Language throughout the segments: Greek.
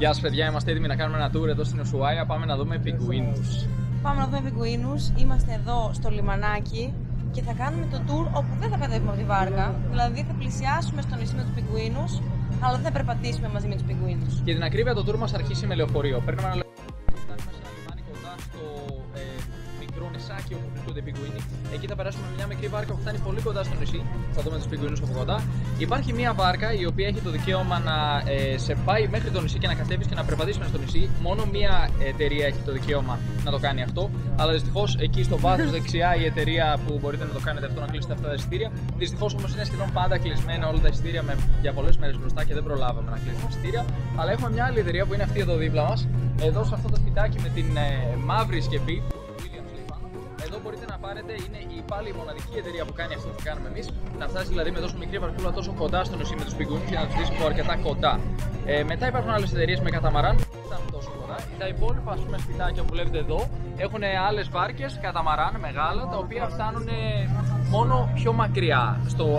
Γεια σας παιδιά, είμαστε έτοιμοι να κάνουμε ένα tour εδώ στην Ουσουάια. Πάμε να δούμε πιγκουίνους. Πάμε να δούμε πιγκουίνους. Είμαστε εδώ στο λιμανάκι και θα κάνουμε το tour όπου δεν θα κατέβουμε από τη βάρκα. Δηλαδή θα πλησιάσουμε στο νησί με τους πιγκουίνους, αλλά δεν θα περπατήσουμε μαζί με τους πιγκουίνους. Για την ακρίβεια, το tour μας αρχίσει με λεωφορείο. Παίρνουμε ένα λεωφορείο, φτάνουμε σε ένα λιμάνι κοντά στο μικρό νησάκι όπου βρίσκονται οι πιγκουίνοι. Εκεί θα περάσουμε με μια μικρή βάρκα που φτάνει πολύ κοντά στο νησί. Θα δούμε τους πιγκουίνους από κοντά. Υπάρχει μια βάρκα η οποία έχει το δικαίωμα να σε πάει μέχρι το νησί και να κατέβεις και να περπατήσουμε στο νησί. Μόνο μια εταιρεία έχει το δικαίωμα να το κάνει αυτό. Αλλά δυστυχώς εκεί στο βάθος δεξιά η εταιρεία που μπορείτε να το κάνετε αυτό, να κλείσετε αυτά τα εισιτήρια. Δυστυχώς όμως είναι σχεδόν πάντα κλεισμένα όλα τα εισιτήρια για πολλές μέρες μπροστά και δεν προλάβαμε να κλείσουμε εισιτήρια. Αλλά έχουμε μια άλλη εταιρεία που είναι αυτή εδώ δίπλα μας. Εδώ σε αυτό το σπιτάκι με την μαύρη σκεπή. Εδώ μπορείτε να πάρετε, είναι πάλι η μοναδική εταιρεία που κάνει αυτό που κάνουμε εμείς. Να φτάσει δηλαδή με τόσο μικρή βαρκούλα τόσο κοντά στο νησί με τους πιγκουίνους για να τους δεις από αρκετά κοντά. Μετά υπάρχουν άλλες εταιρείες με καταμαράν που δεν φτάνουν τόσο κοντά. Τα υπόλοιπα ας πούμε σπιτάκια που βλέπετε εδώ έχουν άλλες βάρκες, καταμαράν μεγάλα, τα οποία φτάνουν μόνο πιο μακριά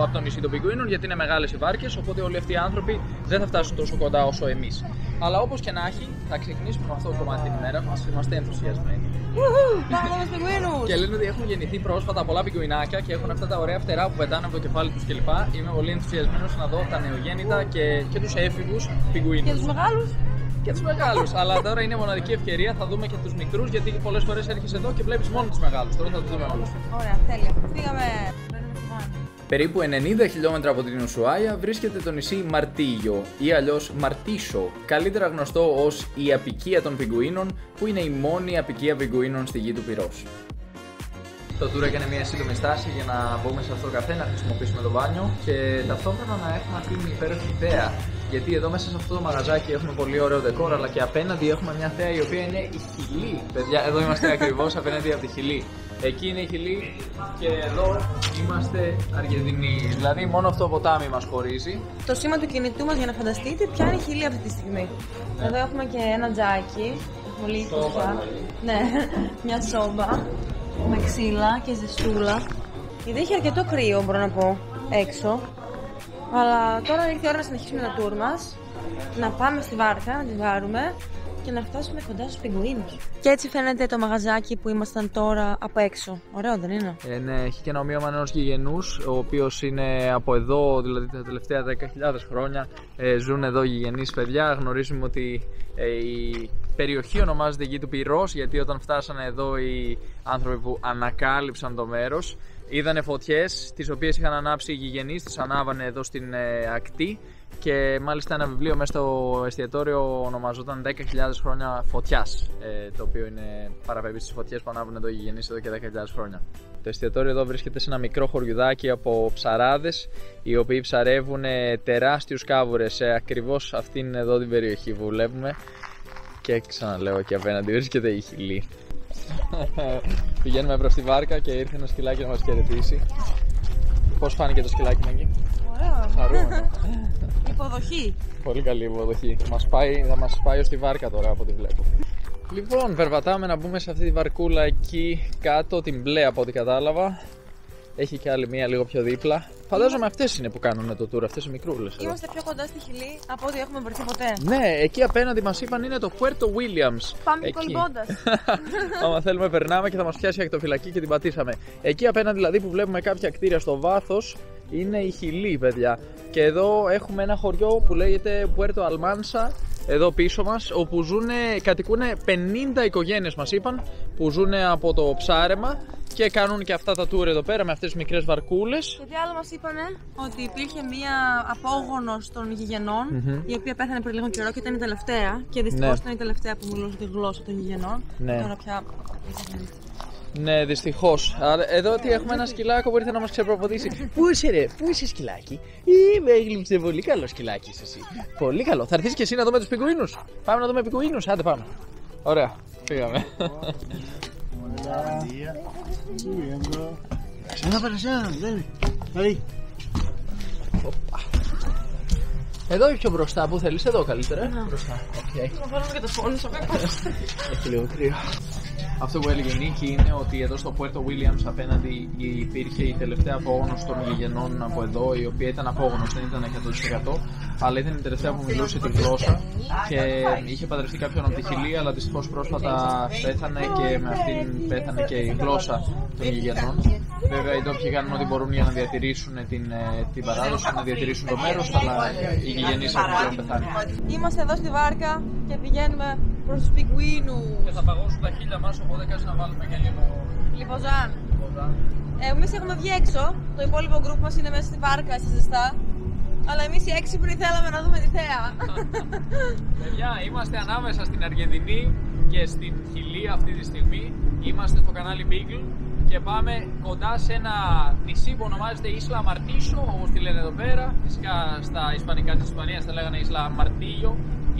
από το νησί των πιγκουίνων, γιατί είναι μεγάλες οι βάρκες. Οπότε όλοι αυτοί οι άνθρωποι δεν θα φτάσουν τόσο κοντά όσο εμείς. Αλλά όπως και να έχει, θα ξεκινήσουμε με αυτό το κομμάτι την ημέρα μας. Είμαστε ενθουσιασμένοι. Και λένε ότι έχουν γεννηθεί πρόσφατα πολλά πιγκουινάκια και έχουν αυτά τα ωραία φτερά που πετάνε από το κεφάλι τους κλπ. Είμαι πολύ ενθουσιασμένος να δω τα νεογέννητα και τους έφηβους πιγκουίνους. Και τους μεγάλους. Και τους μεγάλους. Αλλά τώρα είναι μοναδική ευκαιρία, θα δούμε και τους μικρούς, γιατί πολλές φορές έρχεσαι εδώ και βλέπεις μόνο τους μεγάλους. Τώρα θα τους δούμε όλους. Ωραία, τέλεια. Φύγαμε. Περίπου 90 χιλιόμετρα από την Ουσουάια βρίσκεται το νησί Μαρτίγιο ή αλλιώς Μαρτίσο, καλύτερα γνωστό ως η απικία των πιγκουίνων, που είναι η μόνη απικία πιγκουίνων στη γη του Πυρός. Το tour έκανε μια σύντομη στάση για να μπούμε σε αυτό το καφέ, να χρησιμοποιήσουμε το μπάνιο και ταυτόχρονα να έχουμε αυτή την υπέροχη θέα. Γιατί εδώ μέσα σε αυτό το μαγαζάκι έχουμε πολύ ωραίο ντεκόρ, αλλά και απέναντι έχουμε μια θέα η οποία είναι η Χιλή. Παιδιά, εδώ είμαστε ακριβώς απέναντι από τη Χιλή. Εκεί είναι η Χιλή και εδώ είμαστε Αργεντινοί. Δηλαδή μόνο αυτό το ποτάμι μας χωρίζει. Το σήμα του κινητού μας για να φανταστείτε ποια είναι η Χιλή αυτή τη στιγμή. Εδώ έχουμε και ένα τζάκι. Έχουμε λίγη φωτιά. Ναι, μια σόμπα με ξύλα και ζεστούλα. Ήδη έχει αρκετό κρύο, μπορώ να πω, έξω. Αλλά τώρα ήρθε η ώρα να συνεχίσουμε το tour μας. Να πάμε στη βάρκα, να τη βάρουμε και να φτάσουμε κοντά στους πιγκουίνους. Και έτσι φαίνεται το μαγαζάκι που ήμασταν τώρα από έξω. Ωραίο δεν είναι? Ναι, έχει και ένα ομοίωμα ενός γηγενούς, ο οποίος είναι από εδώ, δηλαδή τα τελευταία 10.000 χρόνια ζουν εδώ γηγενείς παιδιά. Γνωρίζουμε ότι η περιοχή ονομάζεται Γη του Πυρός, γιατί όταν φτάσανε εδώ οι άνθρωποι που ανακάλυψαν το μέρος, είδανε φωτιές τις οποίες είχαν ανάψει οι γηγενείς, τις ανάβανε εδώ στην ακτή. Και μάλιστα ένα βιβλίο μέσα στο εστιατόριο ονομαζόταν 10.000 χρόνια φωτιάς, το οποίο είναι παραπέμπει στις φωτιές που ανάβουν εδώ οι γηγενείς εδώ και 10.000 χρόνια. Το εστιατόριο εδώ βρίσκεται σε ένα μικρό χωριουδάκι από ψαράδες, οι οποίοι ψαρεύουν τεράστιους κάβουρες σε ακριβώς αυτήν εδώ την περιοχή που βλέπουμε. Και ξαναλέω, εκεί απέναντι βρίσκεται η Χιλή. Πηγαίνουμε προς τη βάρκα και ήρθε ένα σκυλάκι να μας χαιρετήσει. Πώς φάνηκε το σκυλάκι, Μαγκή? Ωραίο. Χαρούμενο. Υποδοχή. Πολύ καλή υποδοχή. Θα μας πάει ως τη βάρκα τώρα από ό,τι βλέπω. Λοιπόν, περπατάμε να μπούμε σε αυτή τη βαρκούλα εκεί κάτω, την μπλε από ό,τι κατάλαβα. Έχει και άλλη μία λίγο πιο δίπλα. Φαντάζομαι αυτές είναι που κάνουν το tour, αυτές οι μικρούλες. Είμαστε πιο κοντά στη Χιλή από ό,τι έχουμε βρεθεί ποτέ. Ναι, εκεί απέναντι μας είπαν είναι το Puerto Williams. Πάμε κολυμπώντας. Άμα θέλουμε περνάμε και θα μας πιάσει η ακτοφυλακή και την πατήσαμε. Εκεί απέναντι δηλαδή που βλέπουμε κάποια κτίρια στο βάθος είναι η Χιλή, παιδιά. Και εδώ έχουμε ένα χωριό που λέγεται Puerto Almanza, εδώ πίσω μας, όπου κατοικούν 50 οικογένειες μας είπαν, που ζουν από το ψάρεμα και κάνουν και αυτά τα tour εδώ πέρα με αυτές τις μικρές βαρκούλες. Και τι άλλο μας είπανε? Ότι υπήρχε μία απόγονος των γηγενών, η οποία πέθανε πριν λίγο καιρό και ήταν η τελευταία. Και δυστυχώς ήταν η τελευταία που μιλούσε τη γλώσσα των γηγενών. Ναι. Τώρα πια. Ναι, δυστυχώς. Εδώ τι έχουμε ένα σκυλάκο που ήρθε να μας ξεπροποδήσει. Πού είσαι ρε, πού είσαι σκυλάκι? Με έγλειψε πολύ καλό σκυλάκι εσύ. Πολύ καλό. Θα έρθεις και εσύ να δούμε τους πιγκουίνους? Πάμε να δούμε πιγκουίνους, άντε πάμε. Ωραία, πήγαμε. Εδώ ή πιο μπροστά, που θέλεις, εδώ καλύτερα. Μπροστά. Θα βάλουμε και το φόνι σου. Έχει λίγο κρύο. Αυτό που έλεγε η Νίκη είναι ότι εδώ στο Puerto Williams απέναντι υπήρχε η τελευταία απόγονος των γηγενών από εδώ, η οποία ήταν απόγονος, δεν ήταν 100%, αλλά ήταν η τελευταία που μιλούσε τη γλώσσα και είχε παντρευτεί κάποιον από τη Χιλή, αλλά δυστυχώς πρόσφατα πέθανε και με αυτήν πέθανε και η γλώσσα των γηγενών. Βέβαια οι ντόπιοι κάνουν ό,τι μπορούν για να διατηρήσουν την παράδοση, να διατηρήσουν το μέρος, αλλά οι γηγενείς έχουν πλέον πεθάνει. Είμαστε εδώ στη βάρκα και πηγαίνουμε προς τους πιγκουίνους. Και θα παγώσουν τα χείλια μας, οπότε κάτσε να βάλουμε και λίγο Λιποζάν. Εμείς έχουμε βγει έξω, το υπόλοιπο γκρουπ μας είναι μέσα στη βάρκα, στη ζεστά. Αλλά εμείς οι έξυπνοι θέλαμε να δούμε τη θέα. Παιδιά, είμαστε ανάμεσα στην Αργεντινή και στην Χιλή αυτή τη στιγμή. Είμαστε στο κανάλι Beagle και πάμε κοντά σε ένα νησί που ονομάζεται Isla Martillo, όπως τη λένε εδώ πέρα. Φυσικά στα ισπανικά της Ισπανίας θα λέγανε Isla Martillo.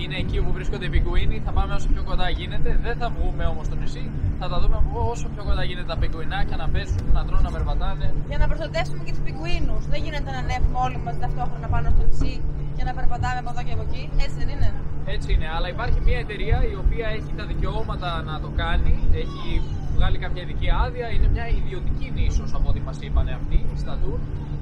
Είναι εκεί όπου βρίσκονται οι πιγκουίνοι. Θα πάμε όσο πιο κοντά γίνεται. Δεν θα βγούμε όμως στο νησί. Θα τα δούμε όσο πιο κοντά γίνεται τα πιγκουινάκια να πέσουν, να τρώνε, να περπατάνε. Για να προστατεύσουμε και τους πιγκουίνους. Δεν γίνεται να ανέβουμε όλοι μας ταυτόχρονα πάνω στο νησί και να περπατάμε από εδώ και από εκεί. Έτσι δεν είναι? Έτσι είναι. Αλλά υπάρχει μια εταιρεία η οποία έχει τα δικαιώματα να το κάνει. Έχει βγάλει κάποια ειδική άδεια. Είναι μια ιδιωτική νήσος από ό,τι μας είπαν αυτοί στα tour.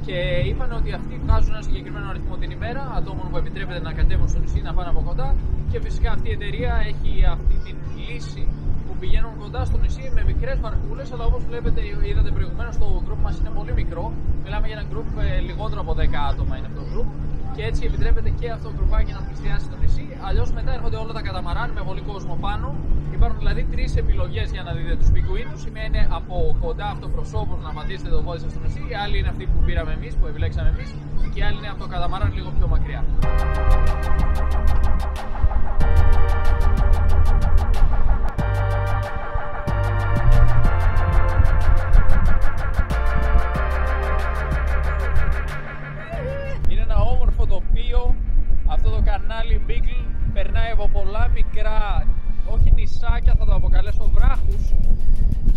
Και είπαν ότι αυτοί βγάζουν ένα συγκεκριμένο αριθμό την ημέρα ατόμων που επιτρέπεται να κατέβουν στο νησί, να πάνε από κοντά. Και φυσικά αυτή η εταιρεία έχει αυτή την λύση που πηγαίνουν κοντά στο νησί με μικρές βαρκούλες. Αλλά όπως βλέπετε, είδατε προηγουμένως, το group μας είναι πολύ μικρό. Μιλάμε για ένα group λιγότερο από 10 άτομα είναι αυτό το group. Και έτσι επιτρέπεται και αυτό το γκρουπάκι να πλησιάσει το νησί. Αλλιώς μετά έρχονται όλα τα καταμαράν με πολύ κόσμο πάνω. Υπάρχουν δηλαδή 3 επιλογές για να δείτε τους πιγκουίνους. Η μία είναι από κοντά αυτοπροσώπως να πατήσετε το πόδι σας στο νησί. Η άλλη είναι αυτή που πήραμε εμείς, που επιλέξαμε εμείς. Και η άλλη είναι από το καταμαράν λίγο πιο μακριά. Αυτό το κανάλι Beagle περνάει από πολλά μικρά, όχι νησάκια, θα το αποκαλέσω βράχους,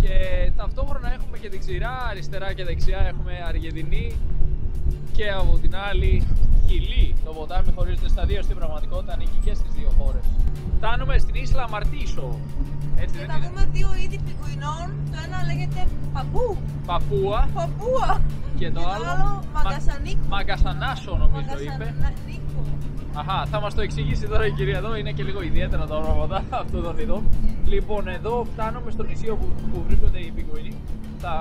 και ταυτόχρονα έχουμε και δεξιά, αριστερά και δεξιά έχουμε Αργεντινή και από την άλλη Χιλή. Το ποτάμι χωρίζεται στα δύο, στην πραγματικότητα ανήκει και στις δύο χώρες. Φτάνουμε στην Isla Martillo. Έτσι και θα δούμε δύο είδη πιγκουινών. Το ένα λέγεται Παπούα. Και το άλλο Μαγκασανάσο νομίζω είπε. Αχα, θα μας το εξηγήσει τώρα η κυρία εδώ, είναι και λίγο ιδιαίτερα τα ονόματα αυτών των ειδών. Λοιπόν, εδώ φτάνουμε στο νησί που βρίσκονται οι πιγκουίνοι. Θα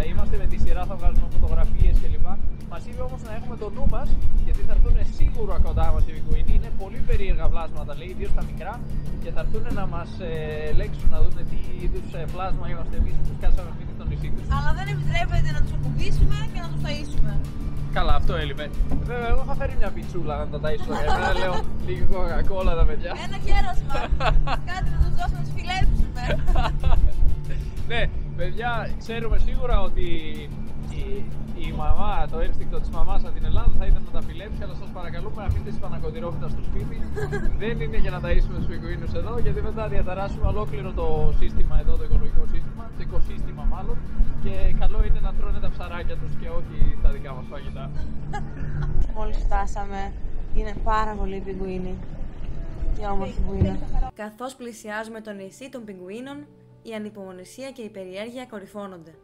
είμαστε με τη σειρά, θα βγάλουμε φωτογραφίες κλπ. Μας είπε όμως να έχουμε το νου μας, γιατί θα έρθουν σίγουρα κοντά μας οι πιγκουίνοι. Είναι πολύ περίεργα πλάσματα, λέει, ιδίως τα μικρά, και θα έρθουν να μας ελέγξουν, να δουν τι είδους πλάσμα είμαστε εμείς που σκάσαμε σπίτι στο νησί τους. Αλλά δεν επιτρέπεται να τους ακουμπήσουμε και να τους ταΐσουμε. Καλά, αυτό έλειπε. Βέβαια, εγώ θα φέρει μια πιτσούλα να τα ταΐσω. Εμένα λέω λίγη κοκακόλα τα παιδιά. Ένα κέρασμα. Κάτι να τους δώσουμε να τους φιλέψουμε. Ναι, παιδιά, ξέρουμε σίγουρα ότι η μαμά, το ένστικτο της μαμάς από την Ελλάδα θα ήταν να τα φιλέψει, αλλά σας παρακαλούμε να αφήνετε τις πανακοτηρόφυτα στο σπίτι. Δεν είναι για να ταΐσουμε τους πιγκουίνους εδώ, γιατί μετά διαταράσσουμε ολόκληρο το σύστημα εδώ, το οικολογικό σύστημα, το οικοσύστημα μάλλον, και καλό είναι να τρώνε τα ψαράκια τους και όχι τα δικά μας φαγητά. Μόλις φτάσαμε, είναι πάρα πολλοί πιγκουίνοι και όμορφοι που είναι. Καθώς πλησιάζουμε το νησί των πιγκουίνων, η ανυπομονησία και η περιέργεια κορυφώνονται.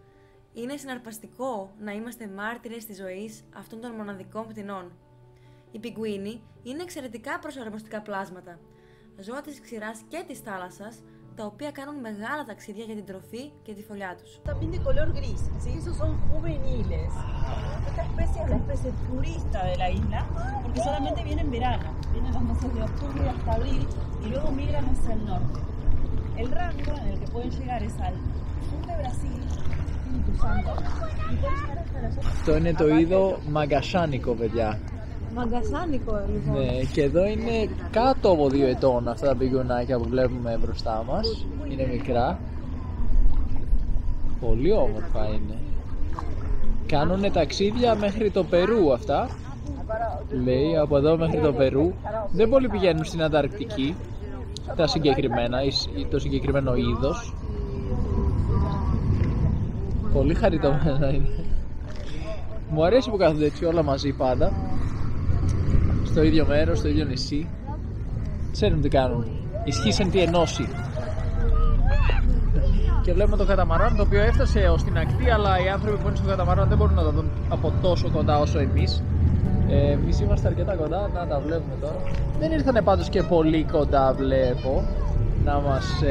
Είναι συναρπαστικό να είμαστε μάρτυρες της ζωής αυτών των μοναδικών πτηνών. Οι πιγκουίνοι είναι εξαιρετικά προσαρμοστικά πλάσματα, ζώα της ξηράς και της θάλασσας, τα οποία κάνουν μεγάλα ταξίδια για την τροφή και τη φωλιά τους. También de color gris, ¿sí? Esos son juveniles. Esta especie es la especie turista de la isla, porque solamente viene en verano, vienen los meses de octubre hasta abril y luego migran hacia el norte. El rango en el que pueden llegar es al sur de Brasil, Espíritu Santo, y pueden llegar hasta las otras. Αυτό είναι το είδο μαγκασάνικο, παιδιά. Μαγκασάνικο, λοιπόν. Ναι, και εδώ είναι κάτω από 2 ετών αυτά τα πιγκουνάκια που βλέπουμε μπροστά μας. Είναι μικρά. Πολύ όμορφα είναι. Κάνουνε ταξίδια μέχρι το Περού αυτά. Λέει από εδώ μέχρι το Περού. Δεν πολύ πηγαίνουν στην Ανταρκτική τα συγκεκριμένα, το συγκεκριμένο είδος. Πολύ χαριτωμένα είναι. Μου αρέσει που κάθονται έτσι όλα μαζί πάντα, στο ίδιο μέρος, στο ίδιο νησί. Ξέρουν τι κάνουν. Ισχύσεν τι ενώσει. Και βλέπουμε το καταμαράν το οποίο έφτασε ως την ακτή, αλλά οι άνθρωποι που είναι στο καταμαράν δεν μπορούν να το δουν από τόσο κοντά όσο εμείς. Εμείς είμαστε αρκετά κοντά, να τα βλέπουμε τώρα. Δεν ήρθανε πάντως και πολύ κοντά, βλέπω, να μας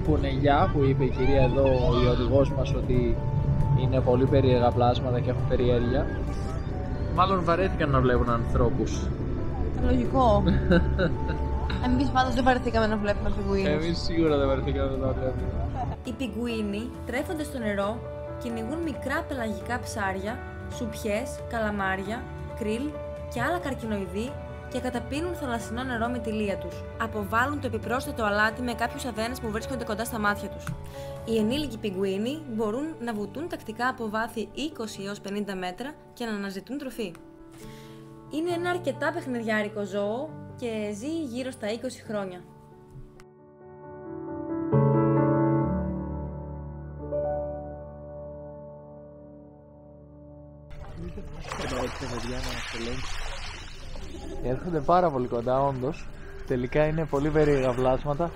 πούνε γεια, που είπε η κυρία εδώ, η οδηγός μας, ότι είναι πολύ περίεργα πλάσματα και έχουν περιέργεια. Μάλλον βαρέθηκαν να βλέπουν ανθρώπους. Λογικό. Εμείς πάντως δεν βαρεθήκαμε να βλέπουμε πιγκουίνους. Εμείς σίγουρα δεν βαρεθήκαμε να βλέπουμε. Οι πιγκουίνοι τρέφονται στο νερό, κυνηγούν μικρά πελαγικά ψάρια, σουπιές, καλαμάρια, κρίλ και άλλα καρκινοειδή και καταπίνουν θαλασσινό νερό με τη λία τους. Αποβάλλουν το επιπρόσθετο αλάτι με κάποιους αδένες που βρίσκονται κοντά στα μάτια τους. Οι ενήλικοι πιγκουίνοι μπορούν να βουτούν τακτικά από βάθη 20 έως 50 μέτρα και να αναζητούν τροφή. Είναι ένα αρκετά παιχνιδιάρικο ζώο και ζει γύρω στα 20 χρόνια. Έρχονται πάρα πολύ κοντά, όντως. Τελικά είναι πολύ περίεργα πλάσματα.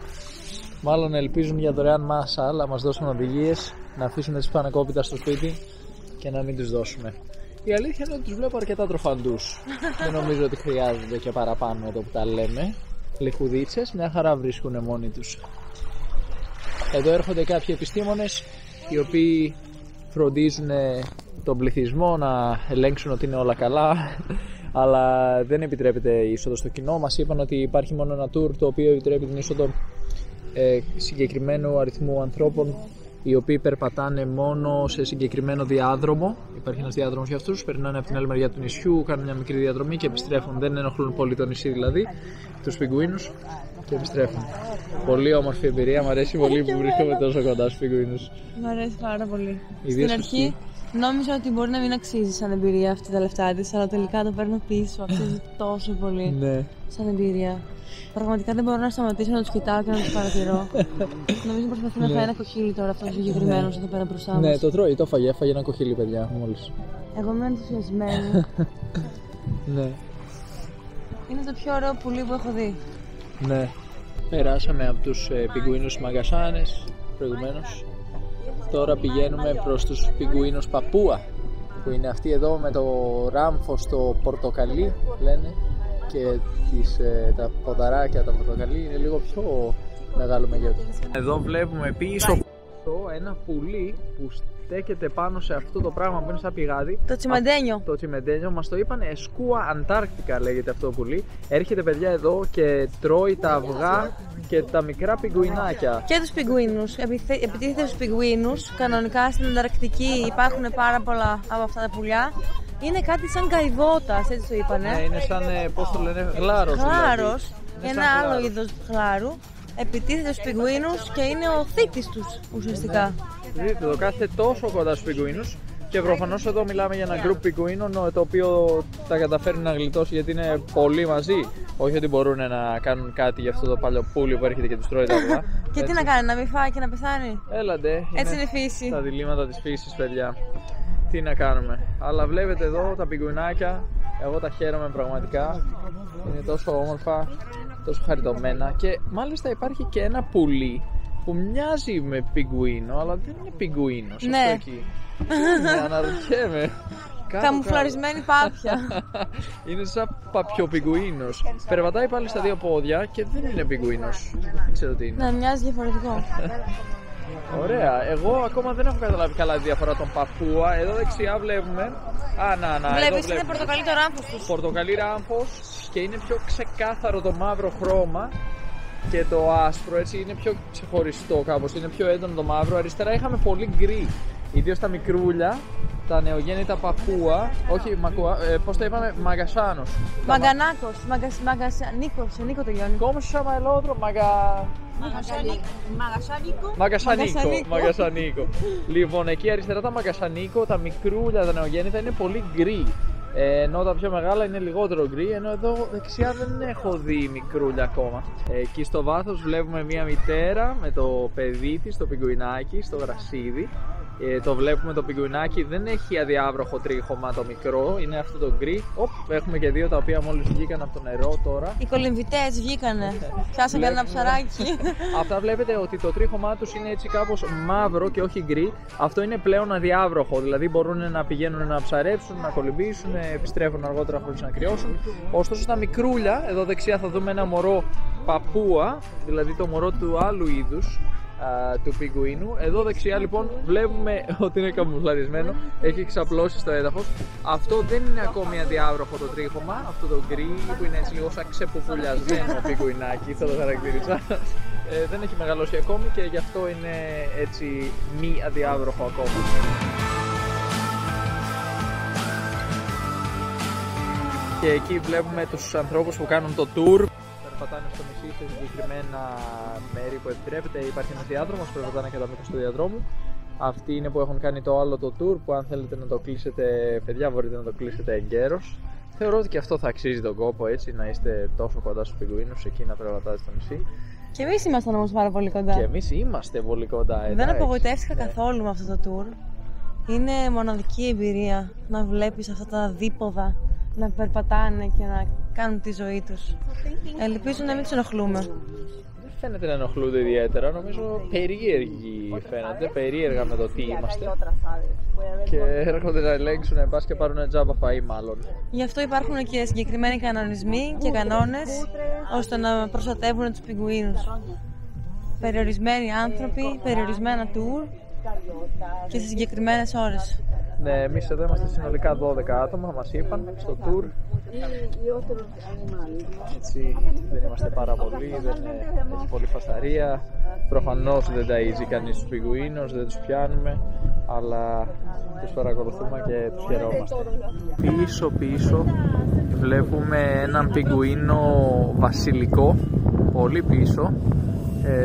Μάλλον ελπίζουν για δωρεάν μάσα, αλλά μας δώσουν οδηγίες να αφήσουν τις πανακόπιτα στο σπίτι και να μην τους δώσουμε. Η αλήθεια είναι ότι τους βλέπω αρκετά τροφαντούς. Δεν νομίζω ότι χρειάζονται και παραπάνω εδώ που τα λέμε. Λιχουδίτσες, μια χαρά βρίσκουν μόνοι τους. Εδώ έρχονται κάποιοι επιστήμονες οι οποίοι φροντίζουν τον πληθυσμό να ελέγξουν ότι είναι όλα καλά, αλλά δεν επιτρέπεται η είσοδο στο κοινό. Μας είπαν ότι υπάρχει μόνο ένα tour το οποίο επιτρέπει την είσοδο συγκεκριμένου αριθμού ανθρώπων, οι οποίοι περπατάνε μόνο σε συγκεκριμένο διάδρομο. Υπάρχει ένας διάδρομος για αυτούς, περνάνε από την άλλη μεριά του νησιού, κάνουν μια μικρή διαδρομή και επιστρέφουν. Δεν ενοχλούν πολύ το νησί, δηλαδή, τους πιγκουίνους, και επιστρέφουν. Πολύ όμορφη εμπειρία, μου αρέσει πολύ που βρίσκομαι τόσο κοντά στους πιγκουίνους. Μου αρέσει πάρα πολύ. Ιδίως Στην αρχή νόμιζα ότι μπορεί να μην αξίζει σαν εμπειρία αυτή τα λεφτά της, αλλά τελικά το παίρνω πίσω. Αξίζει τόσο πολύ σαν εμπειρία. Πραγματικά δεν μπορώ να σταματήσω να τους κοιτάω και να τους παρατηρώ. Νομίζω προσπαθεί να φάει ένα κοχύλι τώρα αυτός ο συγκεκριμένος εδώ πέρα μπροστά μας. Ναι, το τρώει, το φάγε, έφαγε ένα κοχύλι, παιδιά, μόλις. Εγώ είμαι ενθουσιασμένη. Ναι. Είναι το πιο ωραίο πουλί που έχω δει. Ναι. Περάσαμε από τους πιγκουίνους μαγκασάνες προηγουμένως. Τώρα πηγαίνουμε προς τους πιγκουίνους Παπούα, που είναι αυτοί εδώ με το ράμφο στο πορτοκαλί, λένε, και τα ποδαράκια, τα πορτοκαλί είναι λίγο πιο μεγάλο μεγέθος. Εδώ βλέπουμε πίσω ένα πουλί που στέκεται πάνω σε αυτό το πράγμα που είναι σαν πηγάδι. Το τσιμεντένιο. Το τσιμεντένιο, μας το είπαν, Εσκούα Αντάρκτικα λέγεται αυτό το πουλί. Έρχεται, παιδιά, εδώ και τρώει τα αυγά και τα μικρά πιγκουινάκια. Και τους πιγκουίνους. Επιτίθεται στους πιγκουίνους. Κανονικά στην Ανταρκτική υπάρχουν πάρα πολλά από αυτά τα πουλιά. Είναι κάτι σαν γαϊβότας, έτσι το είπανε. Ναι, είναι σαν, πώς το λένε, γλάρος. Γλάρος, δηλαδή. ένα άλλο είδος γλάρου. Επιτίθεται στους πιγκουίνους και είναι ο θήτης τους ουσιαστικά. Δείτε, το κάθεται τόσο κοντά στους πιγκουίνους και προφανώς εδώ μιλάμε για ένα γκρουπ πιγκουίνων το οποίο τα καταφέρνει να γλιτώσει γιατί είναι πολύ μαζί. Όχι ότι μπορούν να κάνουν κάτι για αυτό το παλιοπούλι που έρχεται και τους τρώει τα αυγά. Και τι να κάνει, να μην φάει και να πεθάνει. Έλαντε. Έτσι είναι η φύση. Τα διλήμματα της φύσης, παιδιά. Τι να κάνουμε. Αλλά βλέπετε εδώ τα πιγκουινάκια. Εγώ τα χαίρομαι πραγματικά. Είναι τόσο όμορφα, τόσο χαριτωμένα. Και μάλιστα υπάρχει και ένα πουλί που μοιάζει με πιγκουίνο, αλλά δεν είναι πιγκουίνος. Ναι. Αυτό εκεί. Αναρωτιέμαι. Καμουφλαρισμένη πάπια. Είναι σαν παπιοπιγκουίνος. Περπατάει πάλι στα δύο πόδια και δεν είναι πιγκουίνος. Δεν ξέρω τι είναι. Ναι, μοιάζει διαφορετικό. Ωραία. Εγώ ακόμα δεν έχω καταλάβει καλά τη διαφορά των Παπούα. Εδώ δεξιά βλέπουμε. Βλέπεις, είναι πορτοκαλί το ράμφος τους. Πορτοκαλί ράμφος και είναι πιο ξεκάθαρο το μαύρο χρώμα και το άσπρο, έτσι είναι πιο ξεχωριστό κάπως. Είναι πιο έντονο το μαύρο. Αριστερά είχαμε πολύ γκρι. Ιδίως τα μικρούλια, τα νεογέννητα Παπούα. Όχι, πώς τα είπαμε, Μαγκασάνος. Μαγκανάκος, Νίκο τελειώνει. Como se llama el otro? Μαγκασανίκο. Λοιπόν, εκεί αριστερά τα Μαγκασανίκο, τα μικρούλια, τα νεογέννητα είναι πολύ γκρι. Ενώ τα πιο μεγάλα είναι λιγότερο γκρι, ενώ εδώ δεξιά δεν έχω δει μικρούλια ακόμα. Εκεί στο βάθος βλέπουμε μια μητέρα με το παιδί της, το πιγκουινάκι, στο γρασίδι. Το βλέπουμε το πιγκουινάκι, δεν έχει αδιάβροχο τρίχωμα το μικρό, είναι αυτό το γκρι. Έχουμε και δύο τα οποία μόλις βγήκαν από το νερό τώρα. Οι κολυμβητές βγήκανε, πιάσαν κανένα ψαράκι. Αυτά βλέπετε ότι το τρίχωμά τους είναι έτσι κάπως μαύρο και όχι γκρι. Αυτό είναι πλέον αδιάβροχο, δηλαδή μπορούν να πηγαίνουν να ψαρέψουν, να κολυμπήσουν, επιστρέφουν αργότερα χωρίς να κρυώσουν. Ωστόσο στα μικρούλια, εδώ δεξιά θα δούμε ένα μωρό παππούα, δηλαδή το μωρό του άλλου είδους του πιγκουίνου. Εδώ δεξιά λοιπόν βλέπουμε ότι είναι καμουφλαρισμένο, έχει ξαπλώσει στο έδαφος. Αυτό δεν είναι ακόμη αδιάβροχο το τρίχωμα, αυτό το γκρι που είναι έτσι λίγο σαν ξεπουπουλιασμένο πιγκουινάκι, θα το χαρακτήριζα. Δεν έχει μεγαλώσει ακόμη και γι' αυτό είναι έτσι μη αδιάβροχο ακόμα. Και εκεί βλέπουμε τους ανθρώπους που κάνουν το tour. Περπατάνε στο νησί σε συγκεκριμένα μέρη που επιτρέπεται. Υπάρχει ένας διάδρομος, περπατάνε και τα μήκος του διαδρόμου. Αυτοί είναι που έχουν κάνει το άλλο το tour, που αν θέλετε να το κλείσετε, παιδιά, μπορείτε να το κλείσετε εγκαίρως. Θεωρώ ότι και αυτό θα αξίζει τον κόπο, έτσι, να είστε τόσο κοντά στους πιγκουίνους, εκεί να περπατάτε στο νησί. Και εμείς ήμασταν όμως πάρα πολύ κοντά. Και εμείς είμαστε πολύ κοντά. Δεν απογοητεύτηκα καθόλου με αυτό το tour. Είναι μοναδική εμπειρία να βλέπεις αυτά τα δίποδα να περπατάνε και να κάνουν τη ζωή τους. Ελπίζω να μην τους ενοχλούμε. Δεν φαίνεται να ενοχλούνται ιδιαίτερα, νομίζω περίεργοι φαίνονται, περίεργα με το τι είμαστε. Και έρχονται να ελέγξουν, εν πάση και πάρουν τζάμπα φαΐ μάλλον. Γι' αυτό υπάρχουν και συγκεκριμένοι κανονισμοί και κανόνες ώστε να προστατεύουν τους πιγκουίνους. Περιορισμένοι άνθρωποι, περιορισμένα tour και σε συγκεκριμένες ώρες. Ναι, εμείς εδώ είμαστε συνολικά 12 άτομα, μας είπαν, στο tour. Έτσι, δεν είμαστε πάρα πολλοί, δεν έχει πολύ φασαρία. Προφανώς δεν ταΐζει κανείς τους πιγκουίνους, δεν τους πιάνουμε, αλλά τους παρακολουθούμε και τους χαιρόμαστε. Πίσω βλέπουμε έναν πιγκουίνο βασιλικό, πολύ πίσω.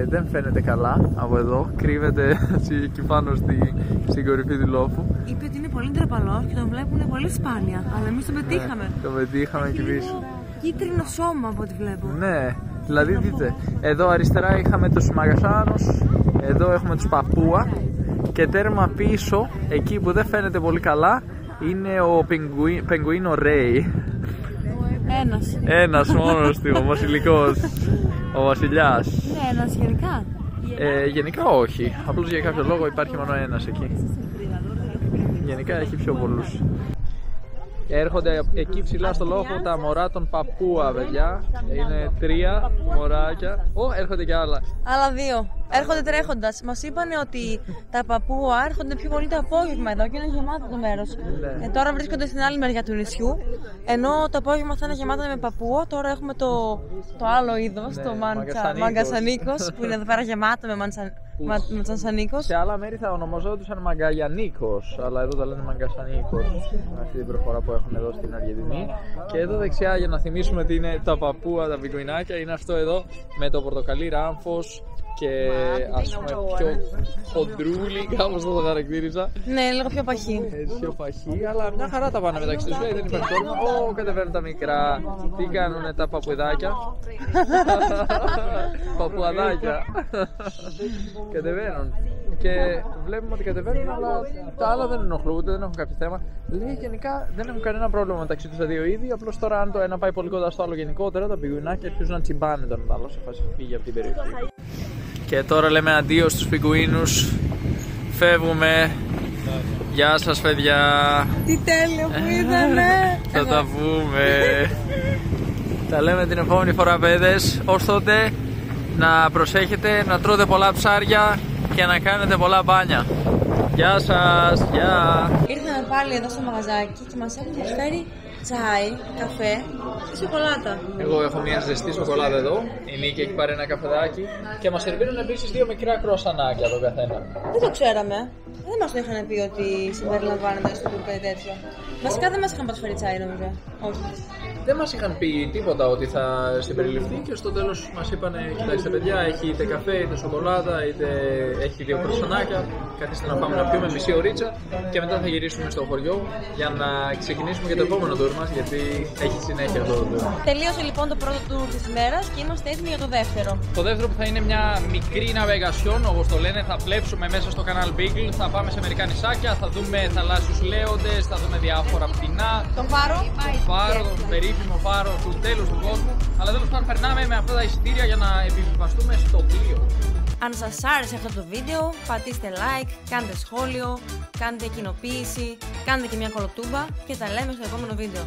Δεν φαίνεται καλά από εδώ, κρύβεται εκεί πάνω στην κορυφή του λόφου. Είπε ότι είναι πολύ ντραπαλός και τον βλέπουν πολύ σπάνια, αλλά εμείς τον πετύχαμε. Ναι, τον πετύχαμε εκεί πίσω. Κίτρινο σώμα από ό,τι βλέπω. Ναι, δηλαδή δείτε, εδώ αριστερά είχαμε τους μαγκασάνους, εδώ έχουμε τους παππούα και τέρμα πίσω, εκεί που δεν φαίνεται πολύ καλά, είναι ο πιγκουίνο Ρέι. Ένας μόνος του, ο βασιλικός, ο βασιλιάς. Ναι, ένας γενικά. Γενικά όχι, απλώς για κάποιο λόγο υπάρχει μόνο ένας εκεί. Γενικά έχει πιο πολλούς. Έρχονται εκεί ψηλά στο λόφο τα μωρά των παππούα, παιδιά. Είναι 3 μωράκια. Έρχονται κι άλλα. Άλλα 2. Έρχονται τρέχοντας. Μας είπαν ότι τα παππούα έρχονται πιο πολύ το απόγευμα εδώ και είναι γεμάτο το μέρος. Ναι. Τώρα βρίσκονται στην άλλη μεριά του νησιού. Ενώ το απόγευμα θα είναι γεμάτο με παππούα. Τώρα έχουμε το άλλο είδος, ναι, το μαγκασανίκος, που είναι εδώ πέρα γεμάτο με μαντσανσανίκος. Σε άλλα μέρη θα ονομαζόντουσαν μαγκαγιανίκος, αλλά εδώ τα λένε μαγκασανίκος. Αυτή την προφορά που έχουν εδώ στην Αργεντινή. Και εδώ δεξιά, για να θυμίσουμε τι είναι τα παππούα, τα πιγκουινάκια, είναι αυτό εδώ με το πορτοκαλί ράμφος και ας πούμε πιο χοντρούλι, κάπως θα το χαρακτήριζα. Ναι, λίγο πιο παχύ. Πιο παχύ, αλλά μια χαρά τα πάνε μεταξύ τους, δεν υπάρχει πρόβλημα. Κατεβαίνουν τα μικρά. Τι κάνουνε τα παπουεδάκια? Παπουαδάκια. Κατεβαίνουν. Και βλέπουμε ότι κατεβαίνουν, αλλά τα άλλα δεν ενοχλούνται, δεν έχουν κάποιο θέμα. Λέει γενικά δεν έχουν κανένα πρόβλημα μεταξύ τους τα δύο είδη. Απλώς τώρα, αν το ένα πάει πολύ κοντά στο άλλο γενικότερα, τα πιγκουινάκια αρχίζουν να τσιμπάνε τον άλλο σε φάση φύγει από την περιοχή. Και τώρα λέμε αντίο στους πιγκουίνους. Φεύγουμε. Γεια σας, παιδιά. Τι τέλειο που ήτανε. Θα τα πούμε. Τα λέμε την επόμενη φορά, παιδες. Ως τότε να προσέχετε, να τρώτε πολλά ψάρια και να κάνετε πολλά μπάνια. Γεια σας, γεια. Ήρθαμε πάλι εδώ στο μαγαζάκι και μας έχουν προσφέρει τσάι, καφέ και σοκολάτα. Εγώ έχω μια ζεστή σοκολάτα εδώ. Η Νίκη έχει πάρει ένα καφεδάκι και μας σερβίρουν επίσης 2 μικρά κρουασανάκια τον καθένα. Δεν το ξέραμε. Δεν μας το είχαν πει ότι συμπεριλαμβάνεται στο τουρ κάτι τέτοιο. Βασικά δεν μας είχαν προσφέρει τσάι, νομίζω. Όχι. δεν μας είχαν πει τίποτα ότι θα συμπεριληφθεί και στο τέλος μας είπανε: κοιτάξτε, παιδιά, έχει είτε καφέ, είτε σοκολάτα, είτε έχει 2 περσονάκια. Καθίστε να πάμε να πιούμε μισή ωρίτσα και μετά θα γυρίσουμε στο χωριό για να ξεκινήσουμε για το επόμενο tour μας, γιατί έχει συνέχεια αυτό το tour. Τελείωσε λοιπόν το πρώτο tour της ημέρας και είμαστε έτοιμοι για το δεύτερο. Το δεύτερο που θα είναι μια μικρή navigation, όπως το λένε, θα πλέψουμε μέσα στο κανάλι Beagle, θα πάμε σε μερικά νησάκια, θα δούμε θαλάσσιους λέοντες, θα δούμε διάφορα πτηνά. Τον φάρο. Τον περίφημο φάρο του τέλους του κόσμου. Αλλά τέλος πάντων περνάμε με αυτά τα εισιτήρια για να επιβιβαστούμε στο πλοίο. Αν σας άρεσε αυτό το βίντεο, πατήστε like, κάντε σχόλιο, κάντε κοινοποίηση, κάντε και μια κολοτούμπα και τα λέμε στο επόμενο βίντεο.